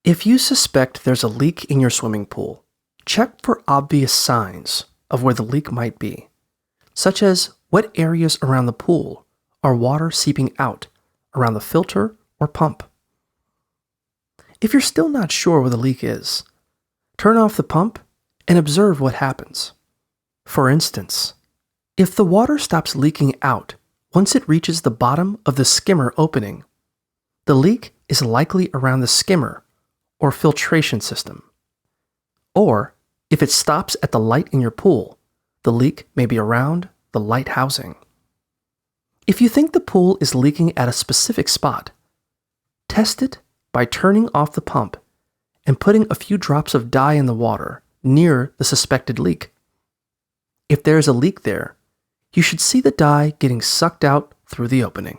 If you suspect there's a leak in your swimming pool, check for obvious signs of where the leak might be, such as what areas around the pool are water seeping out around the filter or pump. If you're still not sure where the leak is, turn off the pump and observe what happens. For instance, if the water stops leaking out once it reaches the bottom of the skimmer opening, the leak is likely around the skimmer or filtration system. Or, if it stops at the light in your pool, the leak may be around the light housing. If you think the pool is leaking at a specific spot, test it by turning off the pump and putting a few drops of dye in the water near the suspected leak. If there is a leak there, you should see the dye getting sucked out through the opening.